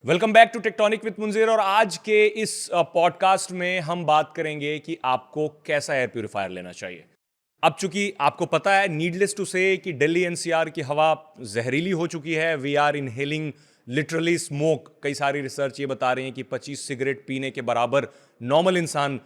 Welcome back to Tectonic with Munjeer. और आज के इस पॉडकास्ट में हम बात करेंगे कि आपको कैसा एयर प्यूरिफायर लेना चाहिए। अब चूंकि आपको पता है, नीडलेस टू से, कि दिल्ली एनसीआर की हवा जहरीली हो चुकी है। We are inhaling literally smoke. कई सारी रिसर्च ये बता रही है कि 25 सिगरेट पीने के बराबर नॉर्मल इंसान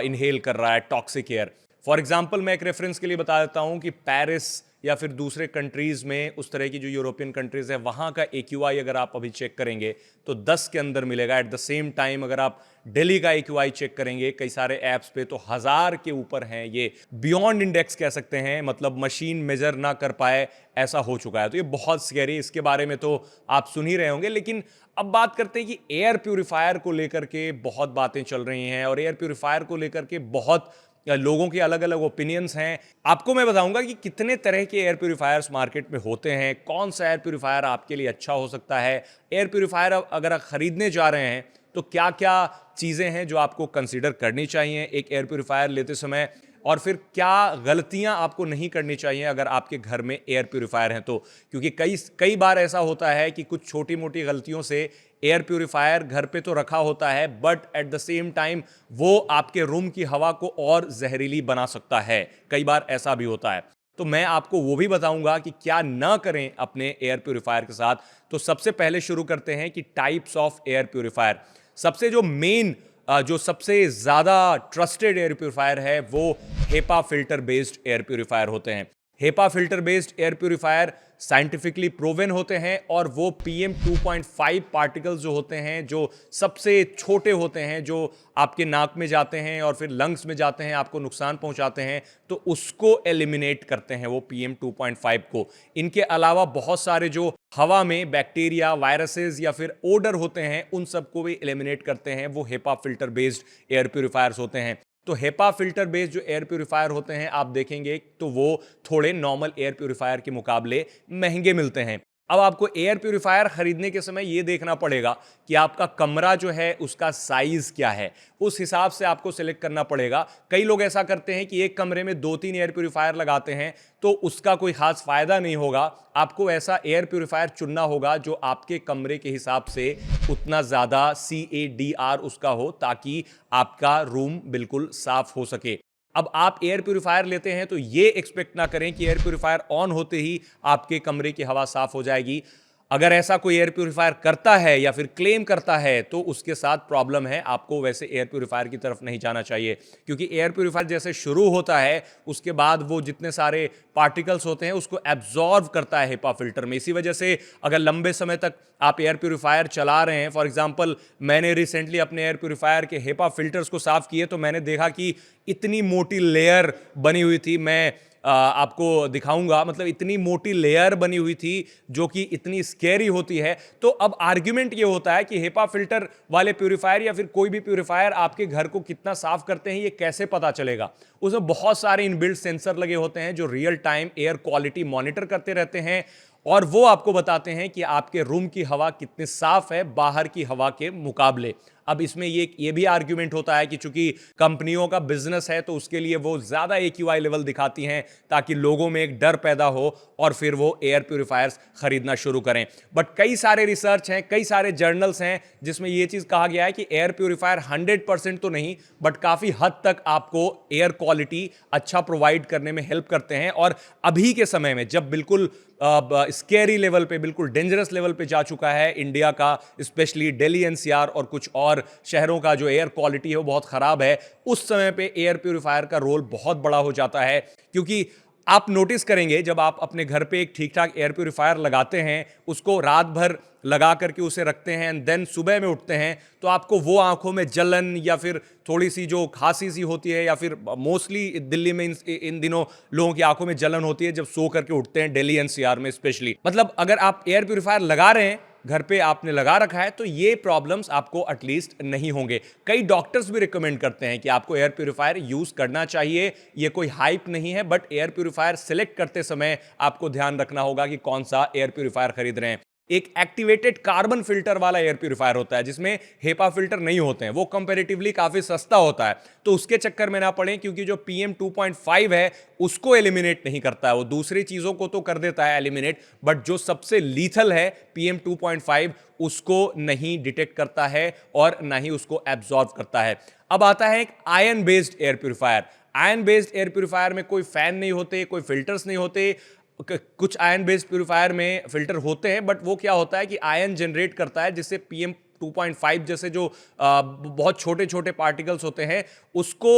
इनहेल कर रहा है टॉक्सिक एयर। फॉर एग्जाम्पल, मैं एक रेफरेंस के लिए बता देता हूं कि पेरिस या फिर दूसरे कंट्रीज में, उस तरह की जो यूरोपियन कंट्रीज है, वहां का AQI अगर आप अभी चेक करेंगे तो 10 के अंदर मिलेगा। एट द सेम टाइम अगर आप दिल्ली का AQI चेक करेंगे कई सारे ऐप्स पे, तो 1000 के ऊपर हैं। ये बियॉन्ड इंडेक्स कह सकते हैं, मतलब मशीन मेजर ना कर पाए ऐसा हो चुका है। तो ये बहुत स्कैरी, इसके बारे में तो आप सुन ही रहे होंगे। लेकिन अब बात करते हैं कि एयर प्यूरिफायर को लेकर के बहुत बातें चल रही हैं और एयर प्यूरिफायर को लेकर के बहुत लोगों के अलग अलग ओपिनियंस हैं। आपको मैं बताऊंगा कि कितने तरह के एयर प्यूरिफायर्स मार्केट में होते हैं, कौन सा एयर प्यूरिफायर आपके लिए अच्छा हो सकता है। एयर प्यूरिफायर अगर आप खरीदने जा रहे हैं तो क्या क्या चीज़ें हैं जो आपको कंसीडर करनी चाहिए एक एयर प्यूरिफायर लेते समय, और फिर क्या गलतियां आपको नहीं करनी चाहिए अगर आपके घर में एयर प्यूरिफायर हैं तो। क्योंकि कई कई बार ऐसा होता है कि कुछ छोटी मोटी गलतियों से एयर प्यूरिफायर घर पे तो रखा होता है, but at the same time वो आपके रूम की हवा को और जहरीली बना सकता है। कई बार ऐसा भी होता है। तो मैं आपको वो भी बताऊंगा कि क्या ना करें अपने एयर प्यूरिफायर के साथ। तो सबसे पहले शुरू करते हैं कि टाइप्स ऑफ एयर प्यूरिफायर। सबसे जो मेन, जो सबसे ज्यादा ट्रस्टेड एयर प्यूरिफायर है वो HEPA filter based air purifier होते हैं। HEPA filter based air purifier scientifically proven होते हैं और वो PM 2.5 पार्टिकल्स जो होते हैं, जो सबसे छोटे होते हैं, जो आपके नाक में जाते हैं और फिर लंग्स में जाते हैं, आपको नुकसान पहुंचाते हैं, तो उसको एलिमिनेट करते हैं वो PM 2.5 को। इनके अलावा बहुत सारे जो हवा में बैक्टीरिया, वायरसेस या फिर ओडर होते हैं, उन सबको भी एलिमिनेट करते हैं। वो HEPA filter based air purifiers होते हैं। तो हेपा फिल्टर बेस्ड जो एयर प्यूरिफायर होते हैं, आप देखेंगे तो वो थोड़े नॉर्मल एयर प्यूरिफायर के मुकाबले महंगे मिलते हैं। अब आपको एयर प्यूरिफायर खरीदने के समय यह देखना पड़ेगा कि आपका कमरा जो है उसका साइज क्या है, उस हिसाब से आपको सिलेक्ट करना पड़ेगा। कई लोग ऐसा करते हैं कि एक कमरे में 2-3 एयर प्यूरिफायर लगाते हैं, तो उसका कोई खास फायदा नहीं होगा। आपको ऐसा एयर प्यूरिफायर चुनना होगा जो आपके कमरे के हिसाब से उतना ज्यादा CADR उसका हो, ताकि आपका रूम बिल्कुल साफ हो सके। अब आप एयर प्यूरिफायर लेते हैं तो ये एक्सपेक्ट ना करें कि एयर प्यूरिफायर ऑन होते ही आपके कमरे की हवा साफ हो जाएगी। अगर ऐसा कोई एयर प्यूरिफायर करता है या फिर क्लेम करता है तो उसके साथ प्रॉब्लम है। आपको वैसे एयर प्यूरिफायर की तरफ नहीं जाना चाहिए, क्योंकि एयर प्यूरिफायर जैसे शुरू होता है उसके बाद वो जितने सारे पार्टिकल्स होते हैं उसको एब्जॉर्व करता है हेपा फिल्टर में। इसी वजह से अगर लंबे समय तक आप एयर प्यूरिफायर चला रहे हैं, फॉर एग्जांपल मैंने रिसेंटली अपने एयर प्यूरिफायर के हेपा फिल्टर्स को साफ किए, तो मैंने देखा कि इतनी मोटी लेयर बनी हुई थी। मैं आपको दिखाऊंगा, मतलब इतनी मोटी लेयर बनी हुई थी जो कि इतनी स्कैरी होती है। तो अब आर्ग्यूमेंट ये होता है कि हेपा फिल्टर वाले प्यूरिफायर या फिर कोई भी प्यूरिफायर आपके घर को कितना साफ करते हैं ये कैसे पता चलेगा। उसमें बहुत सारे इनबिल्ट सेंसर लगे होते हैं जो real time air quality monitor करते रहते हैं और वो आपको बताते हैं कि आपके रूम की हवा कितनी साफ है बाहर की हवा के मुकाबले। अब इसमें ये भी आर्ग्यूमेंट होता है कि चूंकि कंपनियों का बिजनेस है तो उसके लिए वो ज्यादा AQI लेवल दिखाती हैं ताकि लोगों में एक डर पैदा हो और फिर वो एयर प्यूरिफायर्स खरीदना शुरू करें। बट कई सारे रिसर्च हैं, कई सारे जर्नल्स हैं जिसमें यह चीज कहा गया है कि एयर प्यूरिफायर 100% तो नहीं, बट काफी हद तक आपको एयर क्वालिटी अच्छा प्रोवाइड करने में हेल्प करते हैं। और अभी के समय में जब बिल्कुल स्केरी लेवल पे, बिल्कुल डेंजरस लेवल पे जा चुका है इंडिया का, स्पेशली दिल्ली NCR और कुछ और शहरों का जो एयर क्वालिटी है वो बहुत खराब है, उस समय पे एयर प्यूरिफायर का रोल बहुत बड़ा हो जाता है। क्योंकि आप नोटिस करेंगे जब आप अपने घर पे एक ठीक ठाक एयर प्यूरिफायर लगाते हैं, उसको रात भर लगा करके उसे रखते हैं एंड देन सुबह में उठते हैं, तो आपको वो आंखों में जलन या फिर थोड़ी सी जो खांसी सी होती है, या फिर मोस्टली दिल्ली में इन दिनों लोगों की आंखों में जलन होती है जब सो करके उठते हैं, दिल्ली NCR में स्पेशली। मतलब अगर आप एयर प्यूरिफायर लगा रहे हैं, घर पे आपने लगा रखा है, तो ये प्रॉब्लम्स आपको एटलीस्ट नहीं होंगे। कई डॉक्टर्स भी रिकमेंड करते हैं कि आपको एयर प्यूरिफायर यूज करना चाहिए। ये कोई हाइप नहीं है, बट एयर प्यूरिफायर सिलेक्ट करते समय आपको ध्यान रखना होगा कि कौन सा एयर प्यूरिफायर खरीद रहे हैं। एक एक्टिवेटेड कार्बन फिल्टर वाला एयर प्यूरिफायर होता है जिसमें हेपा फिल्टर नहीं होते हैं, वो कंपैरेटिवली काफी सस्ता होता है। तो उसके चक्कर में ना पड़े, क्योंकि जो PM 2.5 है उसको एलिमिनेट नहीं करता है, वो दूसरी चीजों को तो कर देता है एलिमिनेट, बट जो सबसे लीथल है PM 2.5 उसको नहीं डिटेक्ट करता है और ना ही उसको एब्जॉर्ब करता है। अब आता है एक ion based air purifier. Ion based air purifier में कोई फैन नहीं होते, कोई फिल्टर्स नहीं होते। कुछ आयन बेस्ड प्यूरिफायर में फिल्टर होते हैं, बट वो क्या होता है कि आयन जनरेट करता है जिससे PM 2.5 जैसे जो बहुत छोटे छोटे पार्टिकल्स होते हैं उसको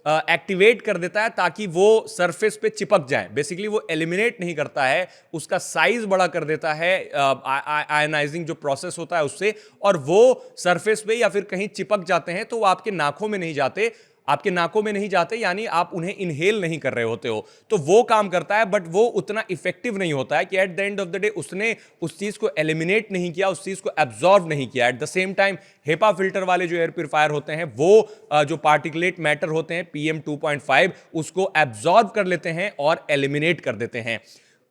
एक्टिवेट कर देता है ताकि वो सरफेस पे चिपक जाए। बेसिकली वो एलिमिनेट नहीं करता है, उसका साइज बड़ा कर देता है आयनाइजिंग जो प्रोसेस होता है उससे, और वो सरफेस पे या फिर कहीं चिपक जाते हैं तो वो आपके नाकों में नहीं जाते, आपके नाकों में नहीं जाते, यानी आप उन्हें इनहेल नहीं कर रहे होते हो। तो वो काम करता है, बट वो उतना इफेक्टिव नहीं होता है कि at the end of the day उसने उस चीज को एलिमिनेट नहीं किया, उस चीज को एब्जॉर्ब नहीं किया। At the same time HEPA filter वाले जो एयर प्यूरिफायर होते हैं वो जो पार्टिकुलेट मैटर होते हैं PM 2.5 उसको एब्जॉर्ब कर लेते हैं और एलिमिनेट कर देते हैं।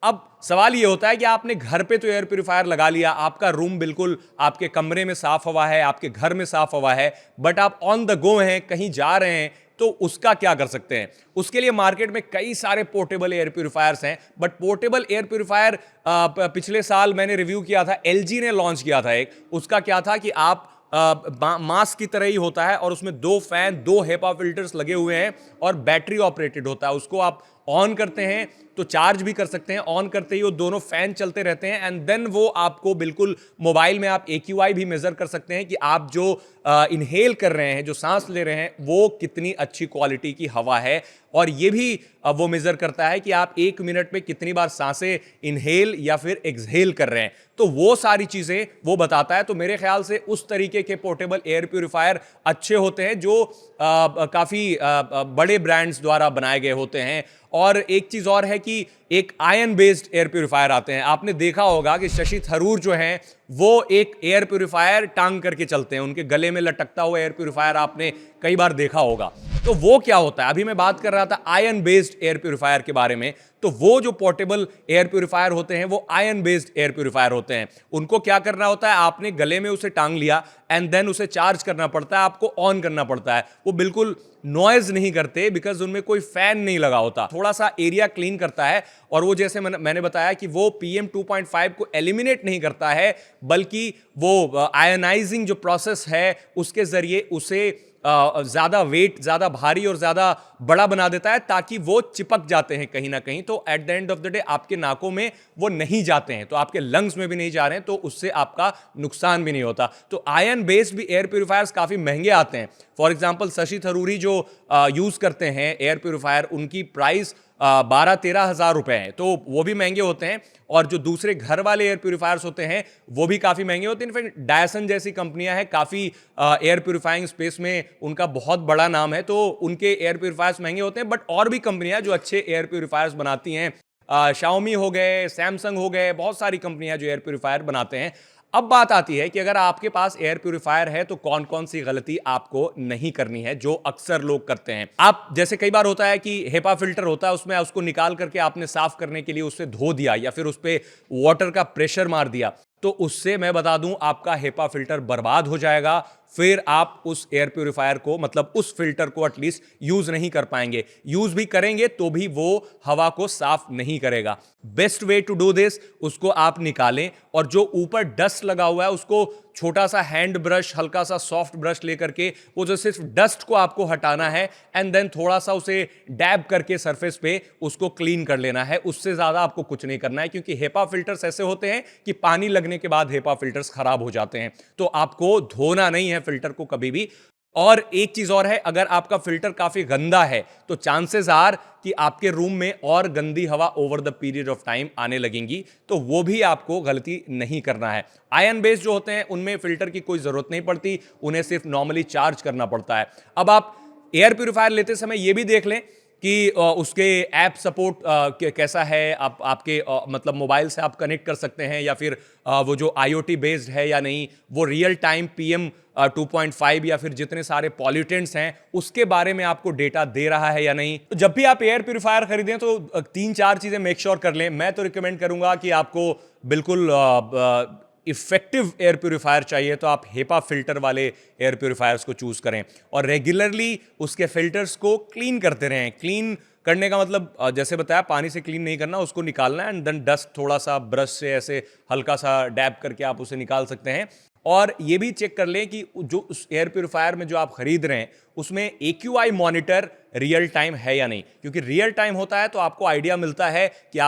अब सवाल यह होता है कि आपने घर पे तो एयर प्यूरिफायर लगा लिया, आपका रूम बिल्कुल आपके कमरे में साफ हवा है, आपके घर में साफ हवा है, बट आप ऑन द गो हैं, कहीं जा रहे हैं, तो उसका क्या कर सकते हैं? उसके लिए मार्केट में कई सारे पोर्टेबल एयर प्यूरिफायर्स हैं, बट पोर्टेबल एयर प्यूरिफायर पिछले साल मैंने रिव्यू किया था, LG ने लॉन्च किया था एक। उसका क्या था कि आप मास्क की तरह ही होता है और उसमें 2 फैन, 2 हेपा फिल्टर्स लगे हुए हैं और बैटरी ऑपरेटेड होता है। उसको आप ऑन करते हैं तो चार्ज भी कर सकते हैं, ऑन करते ही वो दोनों फैन चलते रहते हैं, एंड देन वो आपको बिल्कुल मोबाइल में आप AQI भी मेजर कर सकते हैं कि आप जो इनहेल कर रहे हैं, जो सांस ले रहे हैं, वो कितनी अच्छी क्वालिटी की हवा है। और ये भी वो मेजर करता है कि आप 1 मिनट में कितनी बार सांसें इनहेल या फिर एक्सहेल कर रहे हैं, तो वो सारी चीजें वो बताता है। तो मेरे ख्याल से उस तरीके के पोर्टेबल एयर प्यूरिफायर अच्छे होते हैं जो काफी बड़े ब्रांड्स द्वारा बनाए गए होते हैं। और एक चीज और है कि एक आयन बेस्ड एयर प्यूरिफायर आते हैं। आपने देखा होगा कि शशि थरूर जो हैं वो एक एयर प्यूरिफायर टांग करके चलते हैं, उनके गले में लटकता हुआ एयर प्यूरिफायर आपने कई बार देखा होगा। तो वो क्या होता है? अभी मैं बात कर रहा था आयन बेस्ड एयर प्यूरिफायर के बारे में। तो वो जो पोर्टेबल एयर प्यूरिफायर होते हैं वो आयन बेस्ड एयर प्यूरिफायर होते हैं। उनको क्या करना होता है, आपने गले में उसे टांग लिया एंड देन उसे चार्ज करना पड़ता है, आपको ऑन करना पड़ता है। वो बिल्कुल नॉइज नहीं करते बिकॉज उनमें कोई फैन नहीं लगा होता, थोड़ा सा एरिया क्लीन करता है। और वो जैसे मैंने बताया कि वो PM 2.5 को एलिमिनेट नहीं करता है, बल्कि वो आयनाइजिंग जो प्रोसेस है उसके जरिए उसे ज्यादा वेट, ज्यादा भारी और ज्यादा बड़ा बना देता है ताकि वो चिपक जाते हैं कहीं ना कहीं। तो at the end of the day आपके नाकों में वो नहीं जाते हैं, तो आपके लंग्स में भी नहीं जा रहे हैं, तो उससे आपका नुकसान भी नहीं होता। तो आयन बेस्ड भी एयर प्यूरिफायर्स काफी महंगे आते हैं। फॉर एग्जाम्पल शशि थरूरी जो यूज करते हैं एयर प्यूरिफायर, उनकी प्राइस 12-13 हज़ार रुपए हैं, तो वो भी महंगे होते हैं। और जो दूसरे घर वाले एयर प्यूरिफायर्स होते हैं वो भी काफी महंगे होते हैं। इनफैक्ट डायसन जैसी कंपनियां हैं, काफी एयर प्यूरिफाइंग स्पेस में उनका बहुत बड़ा नाम है, तो उनके एयर प्यूरिफायर्स महंगे होते हैं। बट और भी कंपनियां जो अच्छे एयर प्यूरिफायर्स बनाती हैं, शाओमी हो गए, सैमसंग हो गए, बहुत सारी कंपनियां जो एयर प्यूरिफायर बनाते हैं। अब बात आती है कि अगर आपके पास एयर प्यूरिफायर है तो कौन कौन सी गलती आपको नहीं करनी है जो अक्सर लोग करते हैं। आप जैसे कई बार होता है कि हेपा फिल्टर होता है, उसमें उसको निकाल करके आपने साफ करने के लिए उससे धो दिया या फिर उस पर वाटर का प्रेशर मार दिया, तो उससे मैं बता दूं आपका हेपा फिल्टर बर्बाद हो जाएगा। फिर आप उस एयर प्यूरिफायर को, मतलब उस फिल्टर को एटलीस्ट यूज नहीं कर पाएंगे। यूज भी करेंगे तो भी वो हवा को साफ नहीं करेगा। Best way to do this, उसको आप निकालें और जो ऊपर डस्ट लगा हुआ है उसको छोटा सा हैंड ब्रश, हल्का सा सॉफ्ट ब्रश लेकर के वो जो सिर्फ डस्ट को आपको हटाना है, एंड देन थोड़ा सा उसे डैब करके सरफेस पे उसको क्लीन कर लेना है। उससे ज्यादा आपको कुछ नहीं करना है, क्योंकि हेपा फिल्टर्स ऐसे होते हैं कि पानी लगने के बाद हेपा फिल्टर्स खराब हो जाते हैं। तो आपको धोना नहीं है फिल्टर को कभी भी। और एक चीज और है, अगर आपका फिल्टर काफी गंदा है तो चांसेस आर कि आपके रूम में और गंदी हवा over the period of time आने लगेंगी, तो वो भी आपको गलती नहीं करना है। आयन बेस्ड जो होते हैं उनमें फिल्टर की कोई जरूरत नहीं पड़ती, उन्हें सिर्फ नॉर्मली चार्ज करना पड़ता है। अब आप एयर प्यूरिफायर लेते समय यह भी देख लें कि उसके ऐप सपोर्ट कैसा है, आप आपके मतलब मोबाइल से आप कनेक्ट कर सकते हैं या फिर वो जो IoT बेस्ड है या नहीं, वो रियल टाइम PM 2.5 या फिर जितने सारे पॉल्यूटेंट्स हैं उसके बारे में आपको डेटा दे रहा है या नहीं। तो जब भी आप एयर प्यूरिफायर खरीदें तो 3-4 चीजें मेक श्योर कर लें। मैं तो रिकमेंड करूंगा कि आपको बिल्कुल इफेक्टिव एयर प्यूरिफायर चाहिए तो आप हेपा फिल्टर वाले एयर प्यूरिफायर्स को चूज करें और रेगुलरली उसके फिल्टर्स को क्लीन करते रहें। क्लीन करने का मतलब जैसे बताया, पानी से क्लीन नहीं करना, उसको निकालना है एंड देन डस्ट थोड़ा सा ब्रश से ऐसे हल्का सा डैब करके आप उसे निकाल सकते हैं। और ये भी चेक कर लें कि जो उस एयर प्यूरिफायर में जो आप खरीद रहे हैं उसमें AQI मॉनिटर रियल टाइम है या नहीं, क्योंकि रियल टाइम होता है तो आपको आइडिया मिलता है कि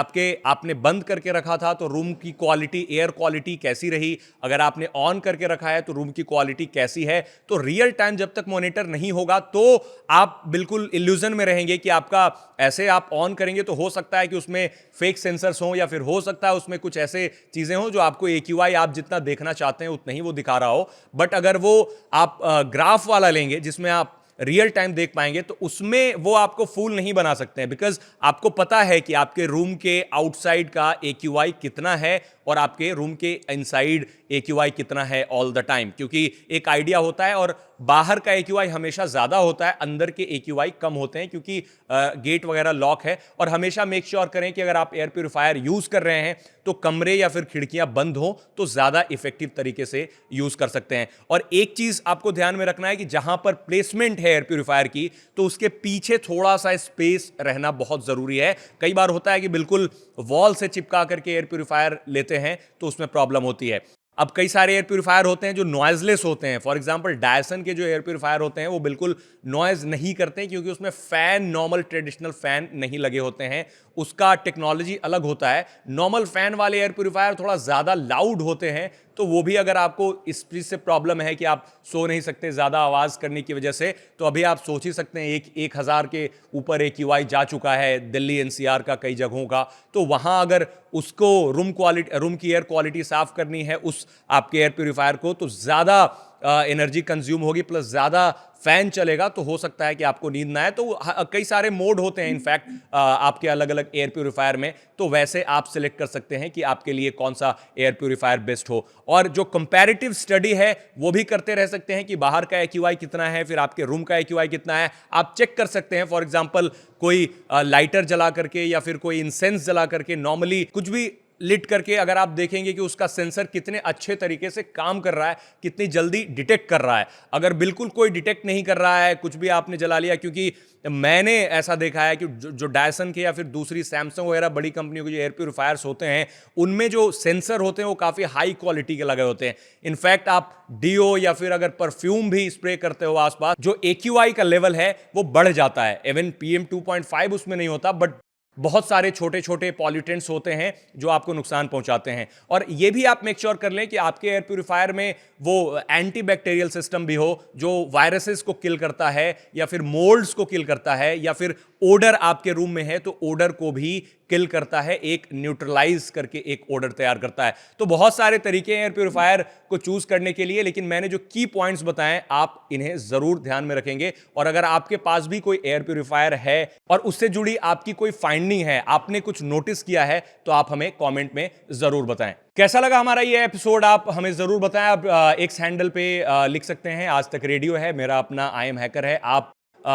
आपने बंद करके रखा था तो रूम की क्वालिटी, एयर क्वालिटी कैसी रही, अगर आपने ऑन करके रखा है तो रूम की क्वालिटी कैसी है। तो रियल टाइम जब तक मॉनिटर नहीं होगा तो आप बिल्कुल इल्यूजन में रहेंगे कि आपका ऐसे आप ऑन करेंगे तो हो सकता है कि उसमें फेक सेंसर्स हों या फिर हो सकता है उसमें कुछ ऐसे चीजें हों जो आपको AQI आप जितना देखना चाहते हैं उतना ही वो दिखा रहा हो। बट अगर वो आप ग्राफ वाला लेंगे जिसमें आप रियल टाइम देख पाएंगे तो उसमें वो आपको फूल नहीं बना सकते हैं, बिकॉज आपको पता है कि आपके रूम के आउटसाइड का AQI कितना है और आपके रूम के इनसाइड AQI कितना है ऑल द टाइम, क्योंकि एक आइडिया होता है। और बाहर का AQI हमेशा ज्यादा होता है, अंदर के AQI कम होते हैं क्योंकि गेट वगैरह लॉक है। और हमेशा मेक श्योर करें कि अगर आप एयर प्यूरिफायर यूज कर रहे हैं तो कमरे या फिर खिड़कियां बंद हो तो ज्यादा इफेक्टिव तरीके से यूज कर सकते हैं। और एक चीज आपको ध्यान में रखना है कि जहां पर प्लेसमेंट है एयर प्यूरिफायर की तो उसके पीछे थोड़ा सा स्पेस रहना बहुत जरूरी है। कई बार होता है कि बिल्कुल वॉल से चिपका करके एयर प्यूरिफायर लेते हैं तो उसमें प्रॉब्लम होती है। अब कई सारे एयर प्यूरिफायर होते हैं जो नॉइजलेस होते हैं। फॉर एग्जांपल डायसन के जो एयर प्यूरिफायर होते हैं वो बिल्कुल नॉइज नहीं करते क्योंकि उसमें फैन, नॉर्मल ट्रेडिशनल फैन नहीं लगे होते हैं, उसका टेक्नोलॉजी अलग होता है। नॉर्मल फैन वाले एयर प्यूरिफायर थोड़ा ज़्यादा लाउड होते हैं, तो वो भी अगर आपको इस चीज़ से प्रॉब्लम है कि आप सो नहीं सकते ज़्यादा आवाज़ करने की वजह से, तो अभी आप सोच ही सकते हैं 1,000 के ऊपर AQI जा चुका है दिल्ली NCR का कई जगहों का। तो वहाँ अगर उसको रूम की एयर क्वालिटी साफ करनी है उस आपके एयर प्यूरिफायर को, तो ज़्यादा एनर्जी कंज्यूम होगी प्लस ज़्यादा फैन चलेगा, तो हो सकता है कि आपको नींद ना आए। तो कई सारे मोड होते हैं इनफैक्ट आपके अलग अलग एयर प्यूरिफायर में, तो वैसे आप सिलेक्ट कर सकते हैं कि आपके लिए कौन सा एयर प्यूरिफायर बेस्ट हो। और जो कंपैरेटिव स्टडी है वो भी करते रह सकते हैं कि बाहर का AQI कितना है, फिर आपके रूम का AQI कितना है, आप चेक कर सकते हैं। फॉर एग्जाम्पल कोई लाइटर जला करके या फिर कोई इंसेंस जला करके, नॉर्मली कुछ भी लिट करके अगर आप देखेंगे कि उसका सेंसर कितने अच्छे तरीके से काम कर रहा है, कितनी जल्दी डिटेक्ट कर रहा है। अगर बिल्कुल कोई डिटेक्ट नहीं कर रहा है, कुछ भी आपने जला लिया, क्योंकि मैंने ऐसा देखा है कि जो डायसन के या फिर दूसरी सैमसंग वगैरह बड़ी कंपनियों के जो एयर प्यूरिफायर्स होते हैं उनमें जो सेंसर होते हैं वो काफ़ी हाई क्वालिटी के लगे होते हैं। इनफैक्ट आप डीओ या फिर अगर परफ्यूम भी स्प्रे करते हो आसपास, जो AQI का लेवल है वो बढ़ जाता है। इवन PM 2.5 उसमें नहीं होता, बट बहुत सारे छोटे छोटे पॉल्यूटेंट्स होते हैं जो आपको नुकसान पहुंचाते हैं। और ये भी आप मेक श्योर कर लें कि आपके एयर प्यूरिफायर में वो एंटी बैक्टीरियल सिस्टम भी हो जो वायरसेस को किल करता है या फिर मोल्ड्स को किल करता है, या फिर ओडर आपके रूम में है तो ओडर को भी किल करता है, एक न्यूट्रलाइज करके एक ओडर तैयार करता है। तो बहुत सारे तरीके हैं एयर प्यूरिफायर को चूज करने के लिए, लेकिन मैंने जो की पॉइंट्स बताएं आप इन्हें जरूर ध्यान में रखेंगे। और अगर आपके पास भी कोई एयर प्यूरिफायर है और उससे जुड़ी आपकी कोई फाइंडिंग है, आपने कुछ नोटिस किया है, तो आप हमें कमेंट में जरूर बताएं। कैसा लगा हमारा ये एपिसोड आप हमें जरूर बताएं। आप एक्स हैंडल पे लिख सकते हैं, आज तक रेडियो है, मेरा अपना I am हैकर है, आप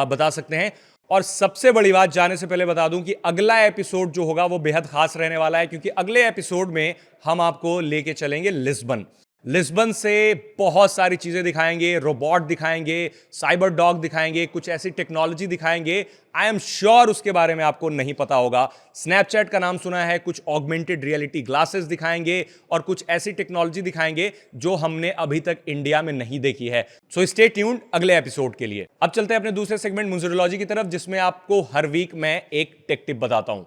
बता सकते हैं। और सबसे बड़ी बात, जाने से पहले बता दूं कि अगला एपिसोड जो होगा वो बेहद खास रहने वाला है, क्योंकि अगले एपिसोड में हम आपको लेके चलेंगे लिस्बन से बहुत सारी चीजें दिखाएंगे, रोबोट दिखाएंगे, साइबर डॉग दिखाएंगे, कुछ ऐसी टेक्नोलॉजी दिखाएंगे, आई एम श्योर उसके बारे में आपको नहीं पता होगा। स्नैपचैट का नाम सुना है, कुछ ऑगमेंटेड रियलिटी ग्लासेस दिखाएंगे और कुछ ऐसी टेक्नोलॉजी दिखाएंगे जो हमने अभी तक इंडिया में नहीं देखी है। सो स्टे ट्यून्ड अगले एपिसोड के लिए। अब चलते हैं अपने दूसरे सेगमेंट मुंजीरोलॉजी की तरफ, जिसमें आपको हर वीक मैं एक टेक टिप बताता हूं।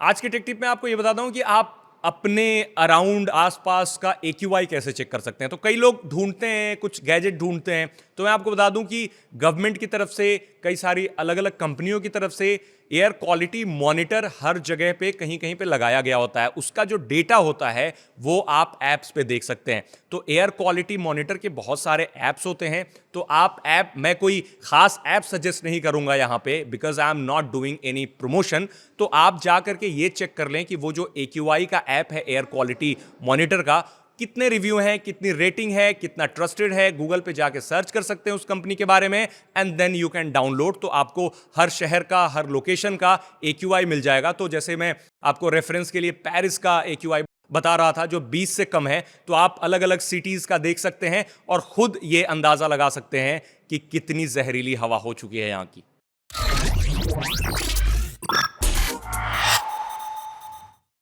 आज के टेक टिप में आपको यह बताता हूं कि आप अपने अराउंड आसपास का AQI कैसे चेक कर सकते हैं। तो कई लोग ढूंढते हैं, कुछ गैजेट ढूंढते हैं, तो मैं आपको बता दूं कि गवर्नमेंट की तरफ से, कई सारी अलग अलग कंपनियों की तरफ से एयर क्वालिटी मॉनिटर हर जगह पे कहीं कहीं पे लगाया गया होता है। उसका जो डेटा होता है वो आप ऐप्स पे देख सकते हैं। तो एयर क्वालिटी मॉनिटर के बहुत सारे ऐप्स होते हैं, तो आप ऐप, मैं कोई खास ऐप सजेस्ट नहीं करूंगा यहाँ पे, because I am not doing any promotion. तो आप जा करके ये चेक कर लें कि वो जो AQI का ऐप है एयर क्वालिटी मॉनिटर का, कितने रिव्यू हैं, कितनी रेटिंग है, कितना ट्रस्टेड है, गूगल पे जाके सर्च कर सकते हैं उस कंपनी के बारे में and then you can download. तो आपको हर शहर का, हर लोकेशन का AQI मिल जाएगा। तो जैसे मैं आपको रेफरेंस के लिए पेरिस का AQI बता रहा था जो 20 से कम है, तो आप अलग अलग सिटीज का देख सकते हैं और खुद ये अंदाजा लगा सकते हैं कि कितनी जहरीली हवा हो चुकी है यहां की।